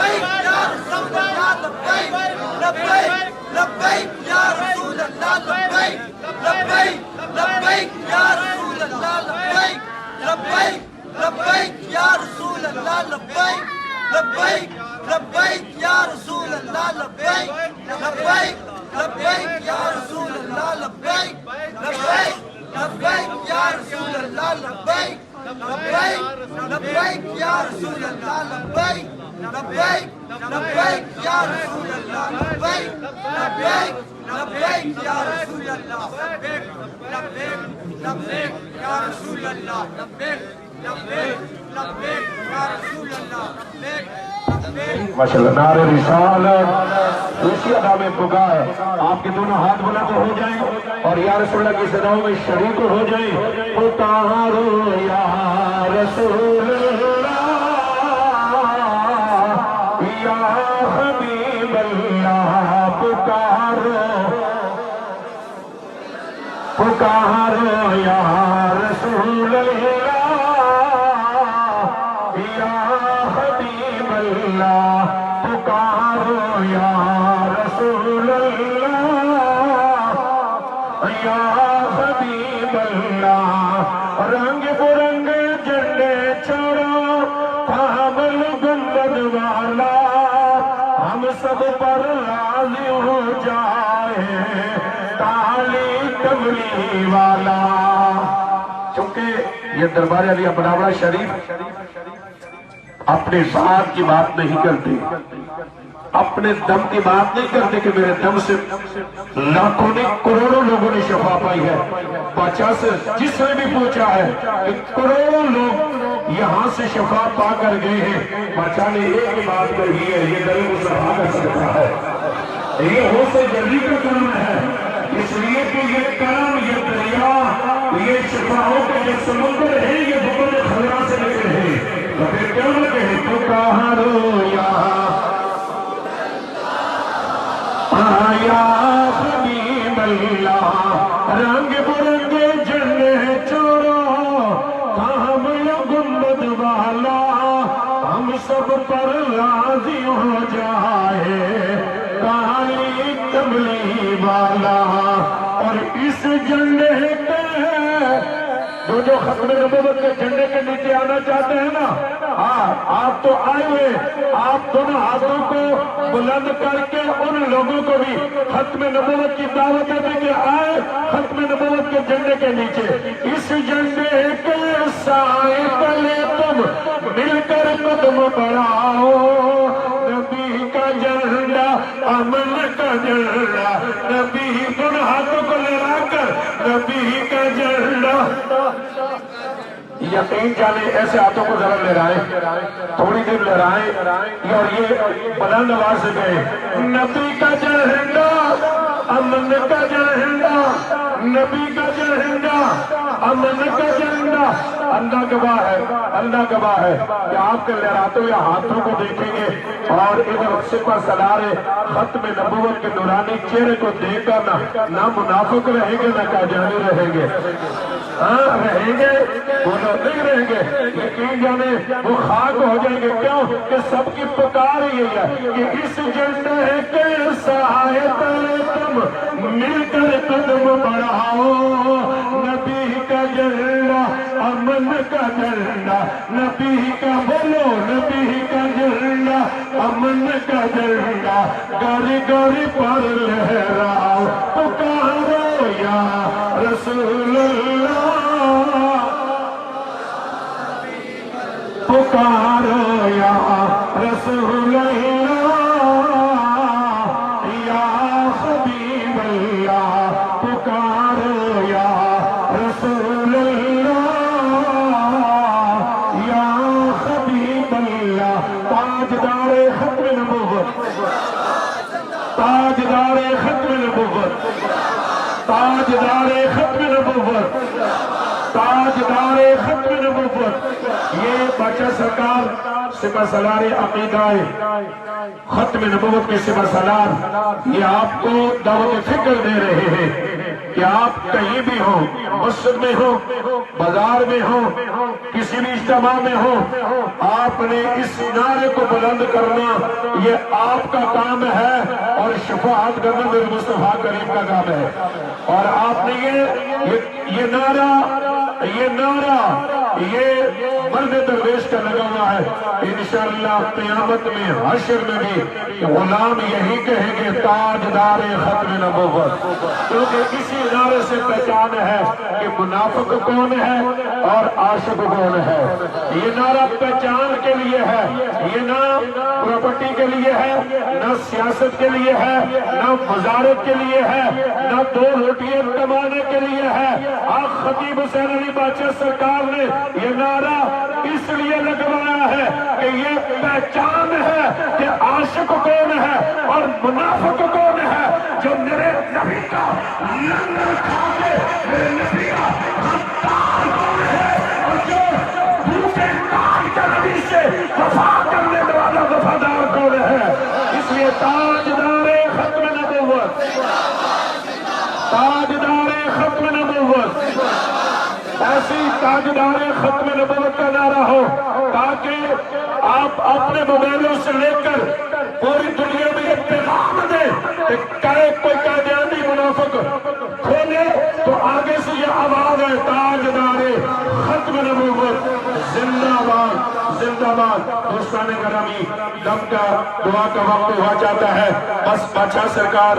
لبیک یا رسول اللہ لبیک لبیک لبیک یا رسول اللہ لبیک لبیک لبیک یا رسول اللہ لبیک لبیک لبیک یا رسول اللہ لبیک لبیک لبیک یا رسول اللہ لبیک لبیک لبیک یا رسول اللہ لبیک لبیک لبیک یا رسول اللہ لبیک لبیک لبیک یا رسول اللہ لبیک لبیک لبیک یا رسول اللہ لبیک لبیک لبیک یا رسول اللہ لبیک لبیک لبیک یا رسول اللہ لبیک لبیک لبیک یا رسول اللہ لبیک ماشاءاللہ نعرہ رسالت اسی ادا میں پکار آپ کے دونوں ہاتھ بلند ہو جائیں اور یا رسول اللہ کی صداؤں میں شریک ہو جائیں پکارو یا رسول اللہ یا حبیب اللہ پکارو پکارو یا رسول اللہ یا حبیب اللہ پکارو یا رسول اللہ یا حبیب اللہ رنگ برنگ جھنڈے چڑھو حامل گنبد والا ہم سب پر راضی ہو جائے تالی کملی والا چونکہ یہ دربار علی بناوڑہ شریف اپنے ذات کی بات نہیں کرتے اپنے دم کی بات نہیں کرتے کہ میرے دم سے لاکھوں نے کروڑوں لوگوں نے شفا پائی ہے بادشاہ سے جس نے بھی پوچھا ہے کہ کروڑوں لوگ یہاں سے شفا پا کر گئے ہیں بادشاہ نے ایک ہی بات کہی ہے یہ دل مصطفیٰ کا صدقہ ہے یہ ہو سے جلدی کا کرم ہے اس لیے کہ یہ کرم یہ دریا یہ شفاؤں کے جو سمندر ہے یہ بغل خضرا سے نکلے ہیں تو پھر کیا نہ کہے پکارو یا حبیب اللہ رنگ برنگ جھنڈے چڑھو حامل گنبد والا ہم سب پر راضی ہو جائے کالی کملی والا اور اس جھنڈے کے جو ختم نبوت کے جھنڈے کے نیچے آنا چاہتے ہیں نا آپ تو آئے ہوئے آپ دونوں ہاتھوں کو بلند کر کے ان لوگوں کو بھی ختم نبوت کی دعوت دے کے آئے ختم نبوت کے جھنڈے کے نیچے اس جھنڈے کے سائے تلے تم مل کر قدم بڑھاؤ نبی کا جھنڈا امن کا جھنڈا نبی دونوں ہاتھوں کو لہرا کر نبی کا جھنڈا یقین جانے ایسے ہاتھوں کو ذرا لہرائیں تھوڑی دیر لہرائیں اور یہ بلند آواز سے گئے نبی کا جھنڈا امن کا جھنڈا نبی کا جھنڈا امن کا جھنڈا اللہ گواہ ہے کہ آپ کے لہراتے ہوئے ہاتھوں کو دیکھیں گے اور ادھر سپہ سالار ختم نبوت کے نورانی چہرے کو دیکھ کر نہ منافق رہیں گے نہ قادیانی رہیں گے رہیں گے وہ نہیں رہیں گے یقین جانے وہ خاک ہو جائیں گے کیوں کہ سب کی پکار یہی ہے کہ اس جھنڈے کے سائے تلے تم مل کر قدم بڑھاؤ نبی کا جھنڈا امن کا جھنڈا نبی کا بولو نبی کا جھنڈا امن کا جھنڈا گاری گاری پر لہراؤ پکارو یا رسول اللہ پکارو یا رسول اللہ یا حبیب اللہ پکارو یا رسول اللہ یا حبیب اللہ تاجدار ختم نبوت تاجدار ختم نبوت تاجدار ختم نبوت تاجدار ختم نبوت یہ بادشاہ سرکار سپہ سالار عقیدہ ختم نبوت کے سپہ سالار یہ آپ کو دعوت فکر دے رہے ہیں کہ آپ کہیں بھی ہوں، مسجد میں ہوں، بازار میں ہوں، کسی بھی اجتماع میں ہوں، آپ نے اس نعرے کو بلند کرنا یہ آپ کا کام ہے اور شفاعت کرنا میرے مصطفیٰ کریم کا کام ہے۔ اور آپ نے یہ نعرہ یہ مرد درویش کا لگا ہوا ہے۔ انشاءاللہ قیامت میں حشر میں بھی غلام یہی کہیں گے تاجدار ختم نبوت، کیونکہ اسی نعرے سے پہچان ہے کہ منافق کون ہے اور عاشق کون ہے۔ یہ نعرہ پہچان کے لیے ہے، یہ نہ پراپرٹی کے لیے ہے، نہ سیاست کے لیے ہے، نہ وزارت کے لیے ہے، نہ دو روٹیاں کمانے کے لیے ہے۔ آج خطیب حسین علی باچا سرکار نے یہ نعرہ اس لیے لگوایا ہے کہ یہ پہچان ہے کہ عاشق کون ہے اور منافق کون ہے۔ جو میرے نبی کا لنگر کھا کے میرے نبی کا غدار کون ہے اور جو بھوکے نال کے نبی سے وفا کرنے والا وفادار کون ہے۔ اس لیے تاجدار ختم نبوت، تاجدار ختم نبوت، ایسی تاجدار ختم نبوت کا نعرہ ہو تاکہ آپ اپنے موبائلوں سے لے کر پوری دنیا میں یہ پیغام دیں کہ کوئی قادیانی منافق کھولے تو آگے سے یہ آواز ہے تاجدار ختم نبوت زندہ باد، زندہ باد۔ دوستان گرامی، دم کا دعا کا وقت ہوا جاتا ہے۔ بس بادشاہ سرکار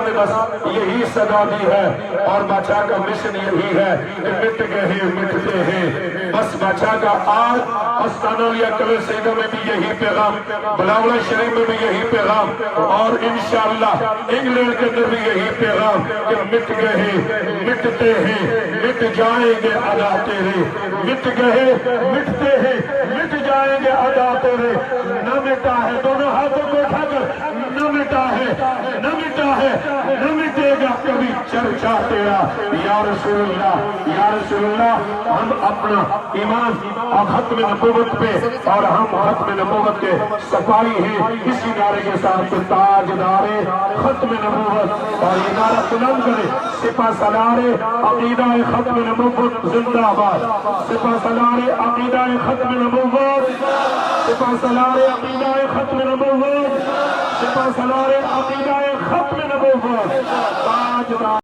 نے بس یہی صدا دی ہے اور بادشاہ کا مشن یہی ہے کہ مٹ گئے مٹتے ہیں۔ بس بادشاہ کا آج استانولیہ قبر سیدہ میں بھی یہی پیغام، بلاولہ شریف میں بھی یہی پیغام اور انشاءاللہ انگلینڈ کے اندر بھی یہی پیغام کہ مٹ گئے مٹتے ہیں، مٹ جائیں گے ادا تیرے، مٹ گئے مٹتے ہیں، مٹ جائیں گے ادا تیرے۔ نہ مٹا ہے، دونوں ہاتھوں کو اٹھا کر، نہ مٹا ہے، نہ مٹا ہے، نہ مٹے گا کبھی چرچا تیرا یا رسول اللہ، یا رسول اللہ۔ ہم اپنا ایمان اور ختم نبوت پہ اور ہم ختم نبوت کے سپاہی ہیں اسی نعرے کے ساتھ تاجدار ختم نبوت، اور یہ نعرہ بلند کرے سپہ سالار عقیدہ ختم نبوت زندہ باد، سپہ سالار عقیدہ ختم نبوت، سپہ سالار عقیدہ ختم نبوت، سپہ سالار عقیدہ ختم نبوت، تاجدار